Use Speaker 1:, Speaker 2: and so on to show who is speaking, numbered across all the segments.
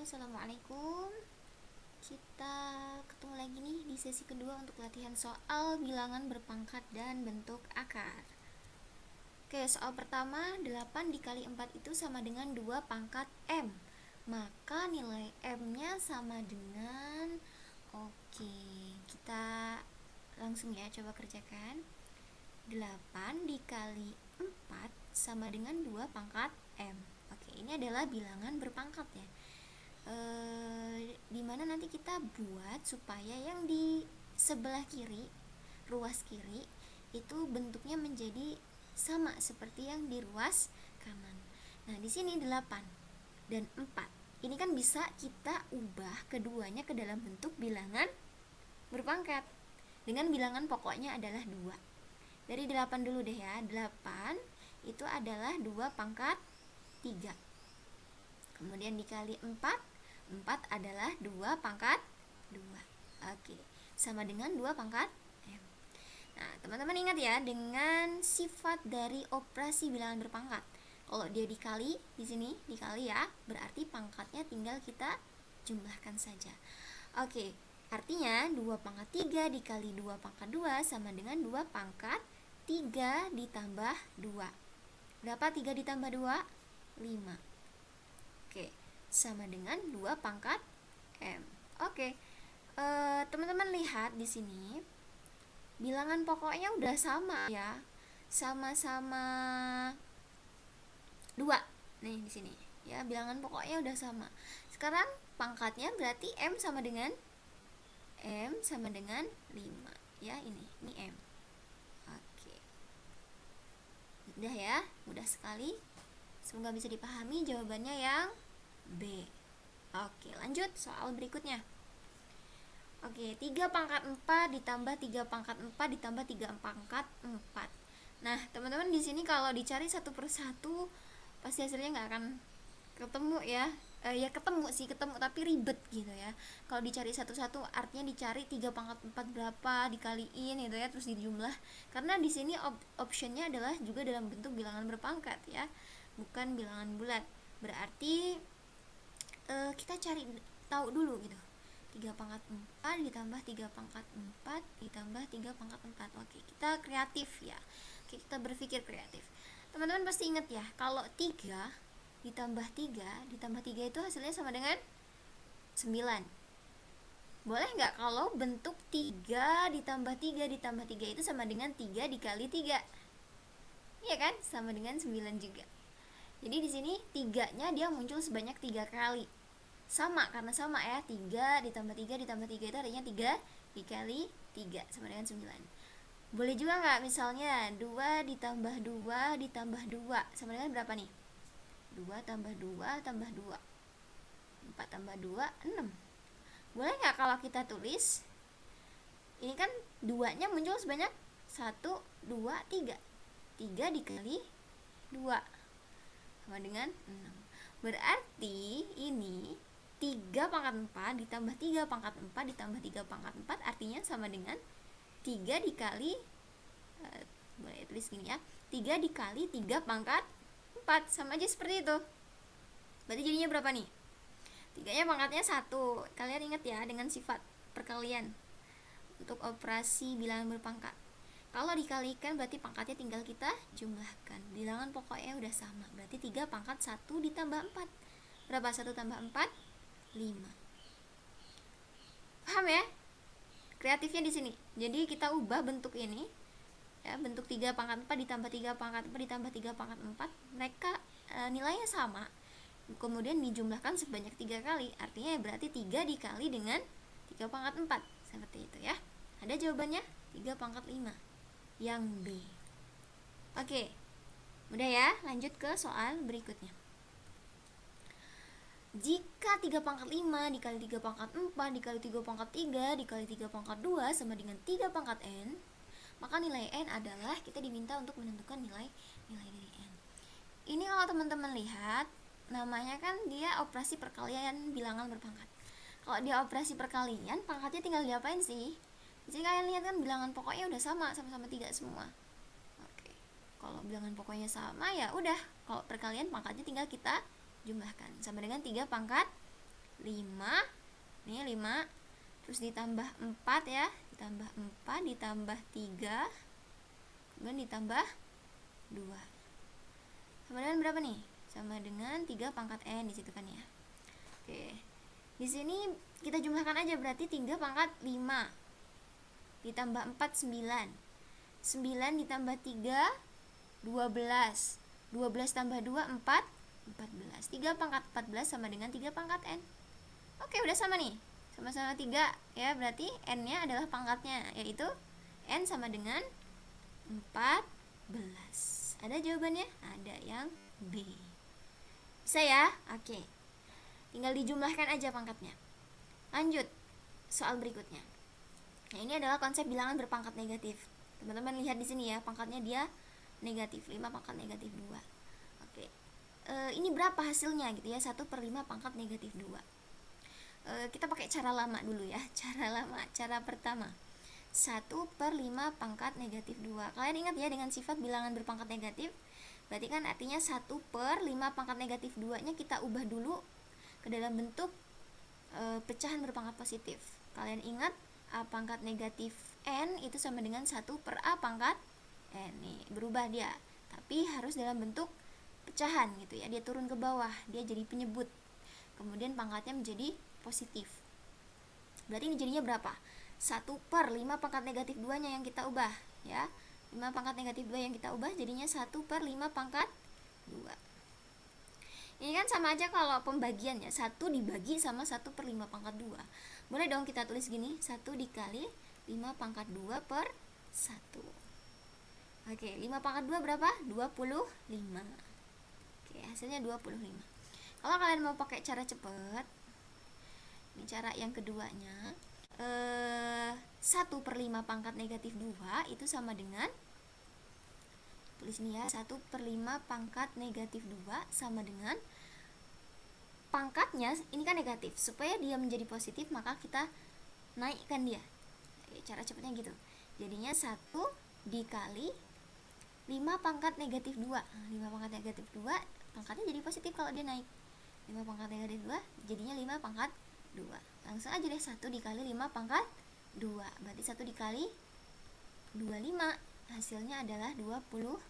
Speaker 1: Assalamualaikum. Kita ketemu lagi nih di sesi kedua untuk latihan soal bilangan berpangkat dan bentuk akar. Oke, soal pertama, 8 dikali 4 itu sama dengan 2 pangkat M. Maka nilai M-nya sama dengan, oke, kita langsung ya, coba kerjakan. 8 dikali 4 sama dengan 2 pangkat M. Oke, ini adalah bilangan berpangkat ya. Dimana nanti kita buat supaya yang di sebelah kiri, ruas kiri, itu bentuknya menjadi sama seperti yang di ruas kanan. Nah, di sini 8 dan 4. Ini kan bisa kita ubah keduanya ke dalam bentuk bilangan berpangkat dengan bilangan pokoknya adalah 2. Dari 8 dulu deh ya. 8 itu adalah 2 pangkat 3. Kemudian dikali 4 adalah 2 pangkat 2. Oke, sama dengan 2 pangkat M. Nah, teman-teman ingat ya, dengan sifat dari operasi bilangan berpangkat. Kalau dia dikali, di sini dikali ya, berarti pangkatnya tinggal kita jumlahkan saja. Oke, artinya 2 pangkat 3 dikali 2 pangkat 2 sama dengan 2 pangkat 3 ditambah 2. Berapa 3 ditambah 2? 5. Oke, sama dengan 2 pangkat M. Oke, teman-teman lihat di sini bilangan pokoknya udah sama ya, sama-sama 2 nih di sini ya, bilangan pokoknya udah sama. Sekarang pangkatnya berarti M sama dengan 5 ya, ini M. Oke, mudah ya, mudah sekali. Semoga bisa dipahami. Jawabannya yang B. Oke, lanjut soal berikutnya. Oke, 3 pangkat 4 ditambah 3 pangkat 4 ditambah 3 pangkat 4. Nah, teman-teman di sini kalau dicari satu persatu pasti hasilnya nggak akan ketemu ya. Ya ketemu tapi ribet gitu ya. Kalau dicari satu-satu artinya dicari 3 pangkat 4 berapa dikaliin gitu ya, terus dijumlah. Karena di sini optionnya adalah juga dalam bentuk bilangan berpangkat ya, bukan bilangan bulat. Berarti kita cari tahu dulu gitu. 3 pangkat 4 ditambah 3 pangkat 4 ditambah 3 pangkat 4. Oke, kita kreatif ya. Oke, kita berpikir kreatif. Teman-teman pasti ingat ya, kalau 3 ditambah 3 itu hasilnya sama dengan 9. Boleh nggak kalau bentuk 3 ditambah 3 ditambah 3 itu sama dengan 3 dikali 3? Iya kan? Sama dengan 9 juga. Jadi di sini 3-nya dia muncul sebanyak 3 kali. Sama, karena sama ya, 3 ditambah 3 ditambah 3 itu artinya 3 dikali 3 sama dengan 9. Boleh juga nggak misalnya 2 ditambah 2 ditambah 2 sama dengan berapa nih? 2 tambah 2 tambah 2, 4 tambah 2, 6. Boleh nggak kalau kita tulis, ini kan 2-nya muncul sebanyak 1, 2, 3. 3 dikali 2 sama dengan 6. Berarti ini 3 pangkat 4 ditambah 3 pangkat 4 ditambah 3 pangkat 4 artinya sama dengan 3 dikali boleh tulis gini ya, 3 dikali 3 pangkat 4, sama aja seperti itu. Berarti jadinya berapa nih? 3-nya pangkatnya 1. Kalian ingat ya dengan sifat perkalian untuk operasi bilangan berpangkat. Kalau dikalikan berarti pangkatnya tinggal kita jumlahkan. Bilangan pokoknya udah sama. Berarti 3 pangkat 1 ditambah 4. Berapa 1 tambah 4? 5. Paham ya? Kreatifnya di sini. Jadi kita ubah bentuk ini ya, bentuk 3 pangkat 4 ditambah 3 pangkat 4 ditambah 3 pangkat 4. Mereka nilainya sama. Kemudian dijumlahkan sebanyak 3 kali. Artinya berarti 3 dikali dengan 3 pangkat 4. Seperti itu ya. Ada jawabannya 3 pangkat 5. Yang B. Oke, mudah ya. Lanjut ke soal berikutnya. Jika 3 pangkat 5 dikali 3 pangkat 4 dikali 3 pangkat 3 dikali 3 pangkat 2 sama dengan 3 pangkat N, maka nilai N adalah, kita diminta untuk menentukan nilai dari N. Ini kalau teman-teman lihat, namanya kan dia operasi perkalian bilangan berpangkat. Kalau dia operasi perkalian, pangkatnya tinggal diapain sih? Jadi kalian lihat kan bilangan pokoknya udah sama-sama 3 semua. Oke. Kalau bilangan pokoknya sama ya udah, kalau perkalian pangkatnya tinggal kita jumlahkan sama dengan 3 pangkat 5. Ini 5. Terus ditambah 4 ya. Ditambah 4, ditambah 3. Kemudian ditambah 2. Sama dengan berapa nih? Sama dengan 3 pangkat N di situ kan ya. Oke. Di sini kita jumlahkan aja, berarti 3 pangkat 5 ditambah 4 9. 9 ditambah 3 12. 12 tambah 2 4 14. 3 pangkat 14 sama dengan 3 pangkat N. Oke, udah sama nih. Sama-sama 3 ya, berarti N-nya adalah pangkatnya, yaitu N sama dengan 14. Ada jawabannya? Ada yang B. Bisa ya? Oke. Tinggal dijumlahkan aja pangkatnya. Lanjut, soal berikutnya. Nah, ini adalah konsep bilangan berpangkat negatif. Teman-teman lihat di sini ya, pangkatnya dia negatif, 5 pangkat negatif 2. Oke. Ini berapa hasilnya gitu ya, 1/5 pangkat negatif 2. Kita pakai cara lama dulu ya. Cara pertama, 1/5 pangkat negatif 2. Kalian ingat ya, dengan sifat bilangan berpangkat negatif, berarti kan artinya 1/5 pangkat negatif 2 nya kita ubah dulu ke dalam bentuk pecahan berpangkat positif. Kalian ingat A pangkat negatif N itu sama dengan 1/A pangkat N. Nih, berubah dia, tapi harus dalam bentuk pecahan gitu ya. Dia turun ke bawah, dia jadi penyebut, kemudian pangkatnya menjadi positif. Berarti ini jadinya berapa? 1/5 pangkat negatif 2 nya yang kita ubah ya. 5 pangkat negatif 2 yang kita ubah jadinya 1/5 pangkat 2. Ini kan sama aja kalau pembagiannya, 1 dibagi sama 1/5 pangkat 2. Boleh dong kita tulis gini, 1 dikali 5 pangkat 2 per 1. Oke, 5 pangkat 2 berapa? 25. Oke, hasilnya 25. Kalau kalian mau pakai cara cepat, ini cara yang keduanya, 1/5 pangkat negatif 2 itu sama dengan, tulis ini ya, 1/5 pangkat negatif 2 sama dengan pangkatnya, ini kan negatif, supaya dia menjadi positif maka kita naikkan dia. Cara cepatnya gitu, jadinya 1 dikali 5 pangkat negatif 2. 5 pangkat negatif 2 pangkatnya jadi positif kalau dia naik. 5 pangkat negatif 2 jadinya 5 pangkat 2. Langsung aja deh, 1 dikali 5 pangkat 2, berarti 1 dikali 25, hasilnya adalah 25.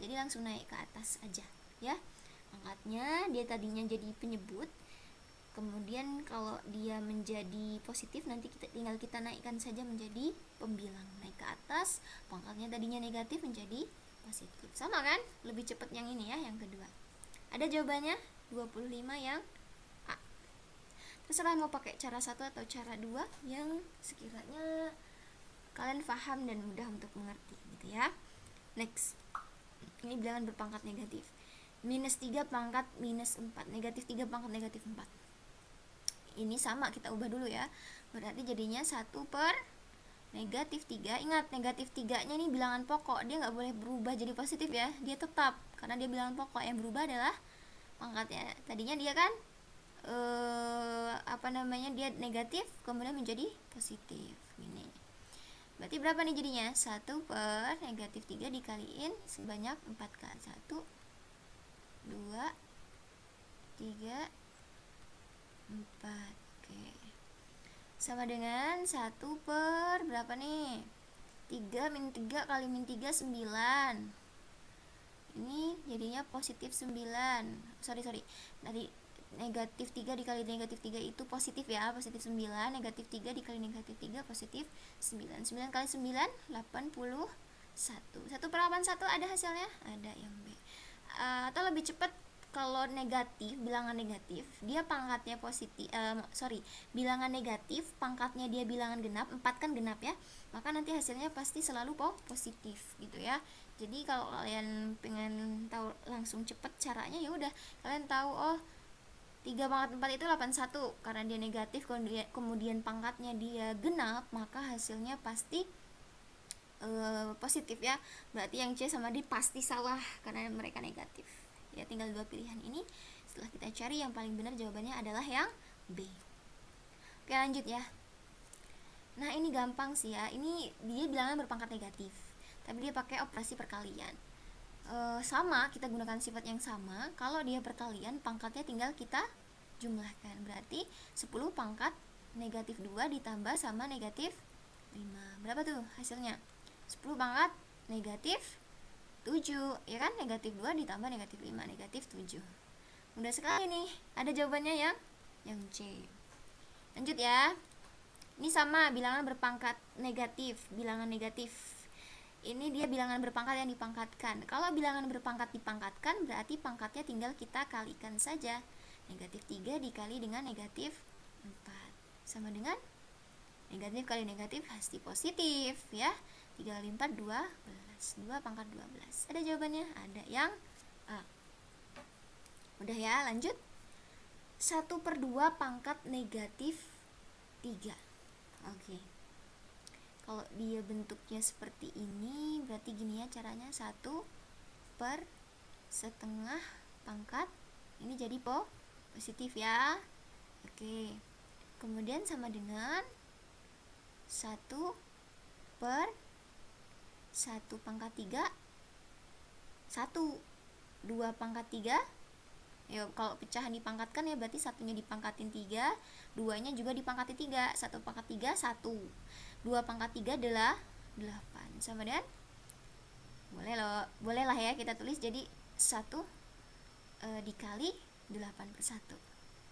Speaker 1: Jadi langsung naik ke atas aja ya. Pangkatnya dia tadinya jadi penyebut, kemudian kalau dia menjadi positif nanti tinggal kita naikkan saja menjadi pembilang, naik ke atas. Pangkatnya tadinya negatif menjadi positif. Sama kan? Lebih cepat yang ini ya, yang kedua. Ada jawabannya 25 yang A. Terserah mau pakai cara 1 atau cara 2 yang sekiranya kalian paham dan mudah untuk mengerti gitu ya. Next, ini bilangan berpangkat negatif. Minus 3 pangkat minus 4, negatif 3 pangkat negatif 4. Ini sama, kita ubah dulu ya. Berarti jadinya 1 per negatif 3. Ingat, negatif 3 nya ini bilangan pokok, dia nggak boleh berubah jadi positif ya. Dia tetap, karena dia bilangan pokok. Yang berubah adalah pangkatnya. Tadinya dia kan dia negatif, kemudian menjadi positif. Ini berarti berapa nih jadinya? 1 per negatif 3 dikaliin sebanyak 4 kali. 1 2 3 4. Oke, sama dengan 1 per berapa nih? 3 min 3 kali min 3 9. Ini jadinya positif 9. Sorry Tadi negatif 3 dikali negatif 3 itu positif ya, positif 9. Negatif 3 dikali negatif 3 positif 9. 9 kali 9 81. 1/81 ada hasilnya? Ada yang B. Atau lebih cepat, kalau negatif, bilangan negatif, dia pangkatnya positif, bilangan negatif, pangkatnya dia bilangan genap, 4 kan genap ya, maka nanti hasilnya pasti selalu positif gitu ya. Jadi kalau kalian pengen tahu langsung cepet caranya, ya udah kalian tahu, 3 pangkat 4 itu 81, karena dia negatif, kemudian pangkatnya dia genap, maka hasilnya pasti positif ya. Berarti yang C sama D pasti salah karena mereka negatif ya. Tinggal 2 pilihan ini, setelah kita cari yang paling benar jawabannya adalah yang B. Oke, lanjut ya. Nah, ini gampang sih ya, ini dia bilangan berpangkat negatif tapi dia pakai operasi perkalian. Sama, kita gunakan sifat yang sama. Kalau dia perkalian, pangkatnya tinggal kita jumlahkan. Berarti 10 pangkat negatif 2 ditambah sama negatif 5. Berapa tuh hasilnya? 10 pangkat negatif 7, ya kan? Negatif 2 ditambah negatif 5, negatif 7. Mudah sekali nih. Ada jawabannya yang C. Lanjut ya. Ini sama bilangan berpangkat negatif, bilangan negatif. Ini dia bilangan berpangkat yang dipangkatkan. Kalau bilangan berpangkat dipangkatkan, berarti pangkatnya tinggal kita kalikan saja. Negatif 3 dikali dengan negatif 4 sama dengan negatif kali negatif pasti positif ya. 3 kali 4 12. 2 pangkat 12. Ada jawabannya? Ada yang A. Udah ya, lanjut. 1/2 pangkat negatif 3. Oke. Kalau dia bentuknya seperti ini, berarti gini ya caranya. 1/setengah pangkat. Ini jadi positif ya. Oke. Kemudian sama dengan 1/1/3. 1. 2 pangkat 3. Ya, kalau pecahan dipangkatkan ya berarti satunya dipangkatin 3, duanya juga dipangkatin 3. 1 pangkat 3 1. 2 pangkat 3 adalah 8. Sama dengan boleh lah ya kita tulis jadi 1 dikali 8/1.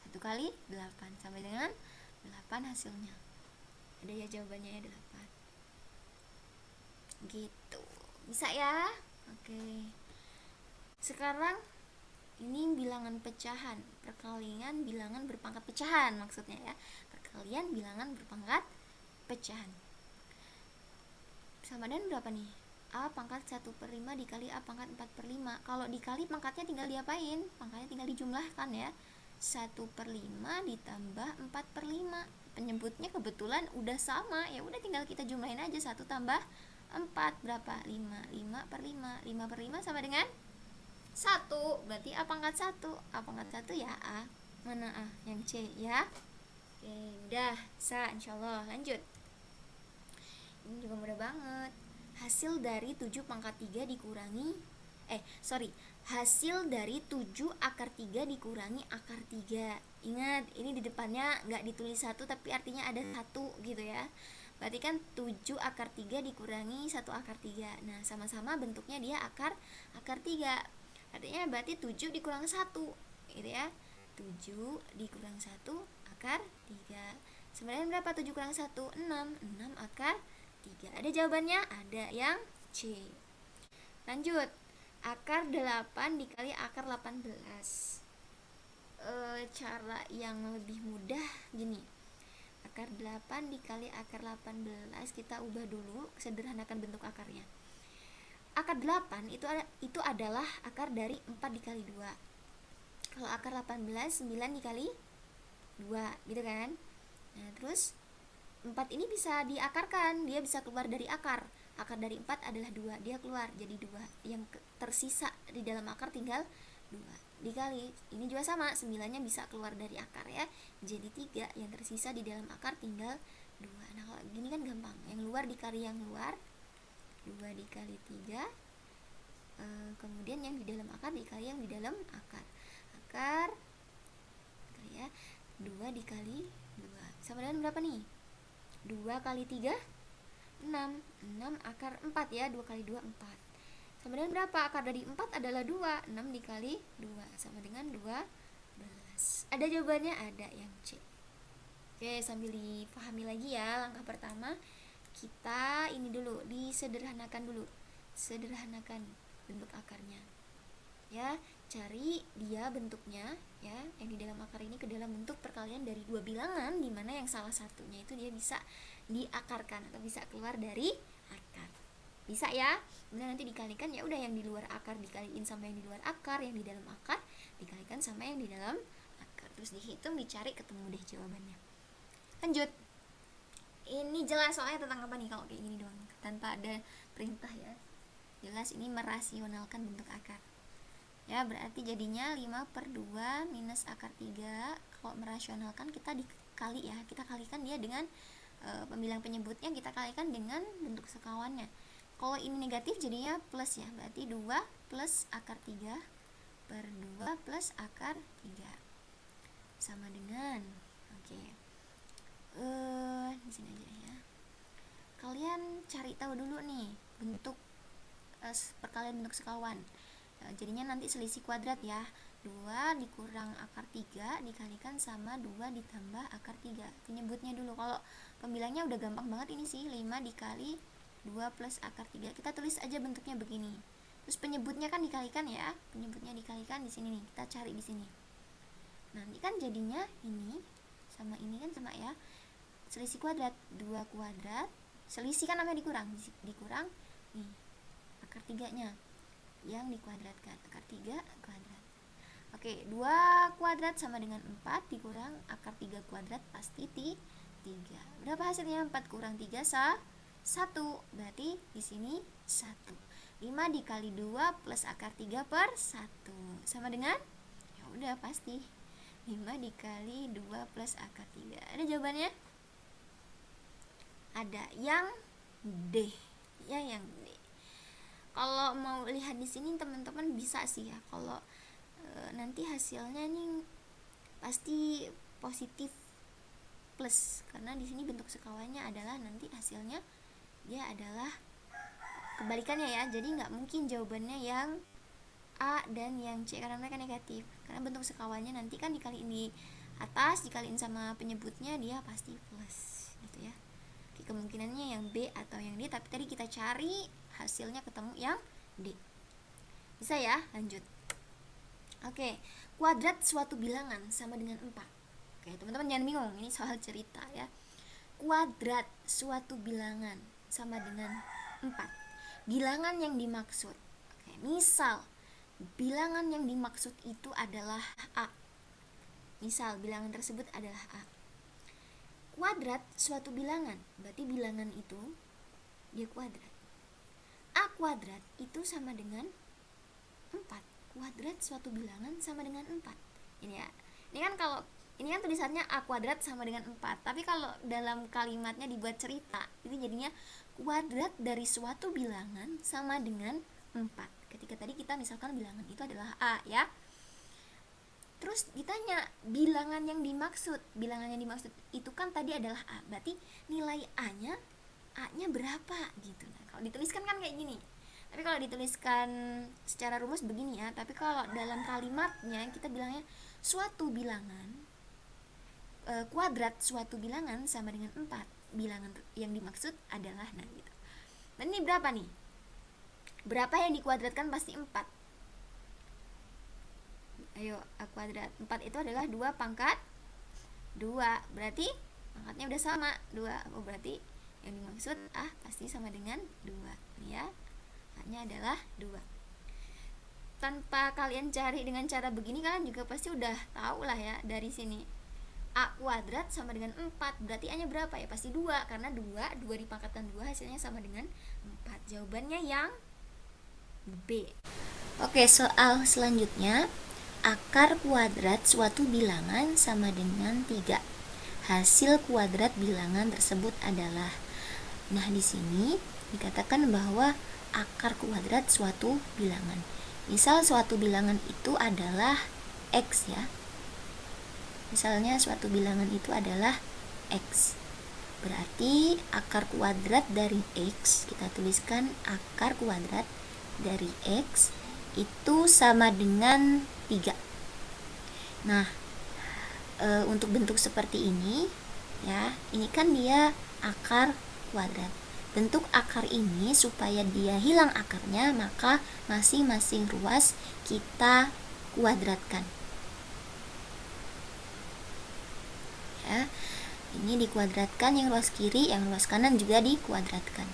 Speaker 1: 1 kali 8 sama dengan 8 hasilnya. Ada ya jawabannya ya 8. Gitu. Bisa ya? Oke. Sekarang ini bilangan pecahan, perkalian bilangan berpangkat pecahan maksudnya ya. Perkalian bilangan berpangkat pecahan. Sama dengan berapa nih? A pangkat 1/5 dikali A pangkat 4/5. Kalau dikali pangkatnya tinggal diapain? Pangkatnya tinggal dijumlahkan ya. 1/5 ditambah 4/5. Penyebutnya kebetulan udah sama, ya udah tinggal kita jumlahin aja. 1 tambah 4 berapa? 5. 5/5. 5/5 sama dengan 1. Berarti A pangkat 1. A pangkat 1 ya A. Mana A? Yang C ya. Oke, udah bisa insyaallah. Lanjut. Ini juga mudah banget. Hasil dari 7 pangkat 3 dikurangi hasil dari 7 akar 3 dikurangi akar 3. Ingat, ini di depannya nggak ditulis 1 tapi artinya ada 1 gitu ya. Berarti kan 7 akar 3 dikurangi 1 akar 3. Nah, sama-sama bentuknya dia akar 3. Artinya berarti 7 dikurang 1 gitu ya. 7 dikurang 1 akar 3. Sebenarnya berapa 7 kurang 1? 6. 6 akar 3. Ada jawabannya? Ada yang C. Lanjut. Akar 8 dikali akar 18. Cara yang lebih mudah gini. Akar 8 dikali akar 18 kita ubah dulu, sederhanakan bentuk akarnya. Akar 8 itu adalah akar dari 4 dikali 2. Kalau akar 18 9 dikali 2 gitu kan. Nah, terus 4 ini bisa diakarkan, dia bisa keluar dari akar. Akar dari 4 adalah 2, dia keluar jadi 2. Yang tersisa di dalam akar tinggal 2. Dikali, ini juga sama, 9-nya bisa keluar dari akar ya. Jadi 3, yang tersisa di dalam akar tinggal 2. Nah, kalau gini kan gampang. Yang luar dikali yang luar. 2 dikali 3. Kemudian yang di dalam akar dikali yang di dalam akar. Akar ya, 2 dikali 2. Sama dengan berapa nih? 2 kali 3 6. 6 akar 4 ya. 2 kali 2 4. Sama dengan berapa? Akar dari 4 adalah 2. 6 dikali 2 sama dengan 12. Ada jawabannya? Ada yang C. Oke, sambil dipahami lagi ya. Langkah pertama kita ini dulu, disederhanakan dulu. Sederhanakan bentuk akarnya ya, cari dia bentuknya ya, yang di dalam akar ini ke dalam bentuk perkalian dari 2 bilangan, dimana yang salah satunya itu dia bisa diakarkan atau bisa keluar dari akar. Bisa ya. Kemudian nanti dikalikan, ya udah yang di luar akar dikaliin sama yang di luar akar, yang di dalam akar dikalikan sama yang di dalam akar. Terus dihitung, dicari, ketemu deh jawabannya. Lanjut. Ini jelas soalnya tentang apa nih kalau kayak gini doang tanpa ada perintah ya. Jelas ini merasionalkan bentuk akar. Ya, berarti jadinya 5/2 minus akar 3. Kalau merasionalkan kita dikali ya, kita kalikan dia dengan pembilang penyebutnya, kita kalikan dengan bentuk sekawannya. Kalau ini negatif jadinya plus ya, berarti 2 plus akar 3 per 2 plus akar 3. sama dengan, oke, di sini aja ya. Kalian cari tahu dulu nih bentuk perkalian bentuk sekawan. Jadinya nanti selisih kuadrat ya. 2 dikurang akar 3 dikalikan sama 2 ditambah akar 3. Penyebutnya dulu. Kalau pembilangnya udah gampang banget ini sih, 5 dikali 2 plus akar 3. Kita tulis aja bentuknya begini. Terus penyebutnya kan dikalikan ya. Penyebutnya dikalikan di sini nih. Kita cari di sini. Nanti kan jadinya ini sama ini kan sama ya. Selisih kuadrat 2 kuadrat. Selisih kan namanya dikurang nih akar 3-nya yang dikuadratkan, akar 3 kuadrat. Oke, 2 kuadrat sama dengan 4 dikurang akar 3 kuadrat pasti 3. Berapa hasilnya? 4 kurang 3 1. Berarti di sini 1. 5 dikali 2 plus akar 3 per 1 sama dengan, ya udah pasti 5 dikali 2 plus akar 3. Ada jawabannya? Ada yang D. Ya, yang D. Kalau mau lihat di sini teman-teman bisa sih ya. Kalau nanti hasilnya ini pasti positif plus, karena di sini bentuk sekawannya adalah nanti hasilnya dia adalah kebalikannya ya. Jadi nggak mungkin jawabannya yang A dan yang C karena mereka negatif. Karena bentuk sekawannya nanti kan dikaliin di atas dikaliin sama penyebutnya dia pasti plus gitu ya. Oke, kemungkinannya yang B atau yang D, tapi tadi kita cari hasilnya ketemu yang D. Bisa ya? Lanjut. Oke, kuadrat suatu bilangan sama dengan 4. Oke, teman-teman jangan bingung, ini soal cerita ya. Kuadrat suatu bilangan sama dengan 4. Bilangan yang dimaksud. Oke, misal bilangan yang dimaksud itu adalah A. Misal bilangan tersebut adalah A. Kuadrat suatu bilangan, berarti bilangan itu dia kuadrat. A kuadrat itu sama dengan 4. Kuadrat suatu bilangan sama dengan 4. Ini ya. Ini kan tulisannya A kuadrat sama dengan 4. Tapi kalau dalam kalimatnya dibuat cerita, itu jadinya kuadrat dari suatu bilangan sama dengan 4. Ketika tadi kita misalkan bilangan itu adalah A ya. Terus ditanya bilangan yang dimaksud itu kan tadi adalah A. Berarti nilai A-nya berapa gitu. Nah, kalau dituliskan kan kayak gini. Tapi kalau dituliskan secara rumus begini ya. Tapi kalau dalam kalimatnya kita bilangnya suatu bilangan kuadrat suatu bilangan sama dengan 4. Bilangan yang dimaksud adalah gitu. Dan ini berapa nih? Berapa yang dikuadratkan pasti 4. Ayo, A kuadrat 4 itu adalah 2 pangkat 2. Berarti pangkatnya udah sama 2. Oh, berarti yang dimaksud A pasti sama dengan 2 ya. A-nya adalah 2. Tanpa kalian cari dengan cara begini, kalian juga pasti udah tahu lah ya dari sini. A kuadrat sama dengan 4. Berarti A-nya berapa ya? Pasti 2, karena 2 dipangkatkan 2 hasilnya sama dengan 4. Jawabannya yang B. Oke, soal selanjutnya. Akar kuadrat suatu bilangan sama dengan 3. Hasil kuadrat bilangan tersebut adalah. Nah, di sini dikatakan bahwa akar kuadrat suatu bilangan. Misal suatu bilangan itu adalah X ya. Misalnya suatu bilangan itu adalah X. Berarti akar kuadrat dari X, kita tuliskan akar kuadrat dari X itu sama dengan 3. Nah, untuk bentuk seperti ini ya, ini kan dia akar kuadrat. Bentuk akar ini supaya dia hilang akarnya, maka masing-masing ruas kita kuadratkan. Ya, ini dikuadratkan yang ruas kiri, yang ruas kanan juga dikuadratkan.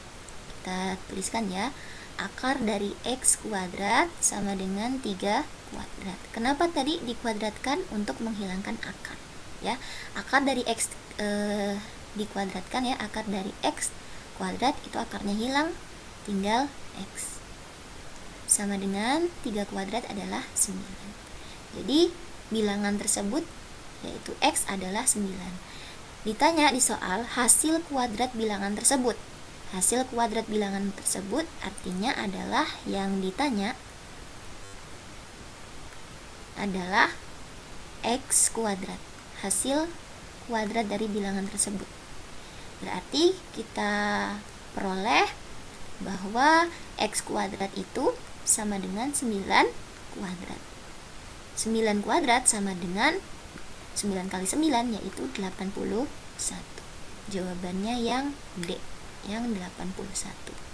Speaker 1: Kita tuliskan ya. Akar dari X kuadrat sama dengan 3 kuadrat. Kenapa tadi dikuadratkan? Untuk menghilangkan akar ya. Akar dari X dikuadratkan ya. Akar dari X kuadrat itu akarnya hilang, tinggal X sama dengan 3 kuadrat adalah 9. Jadi bilangan tersebut yaitu X adalah 9. Ditanya di soal hasil kuadrat bilangan tersebut. Hasil kuadrat bilangan tersebut artinya adalah yang ditanya adalah X kuadrat. hasil kuadrat dari bilangan tersebut. Berarti kita peroleh bahwa X kuadrat itu sama dengan 9 kuadrat. 9 kuadrat sama dengan 9 kali 9, yaitu 81. Jawabannya yang D, yang 81.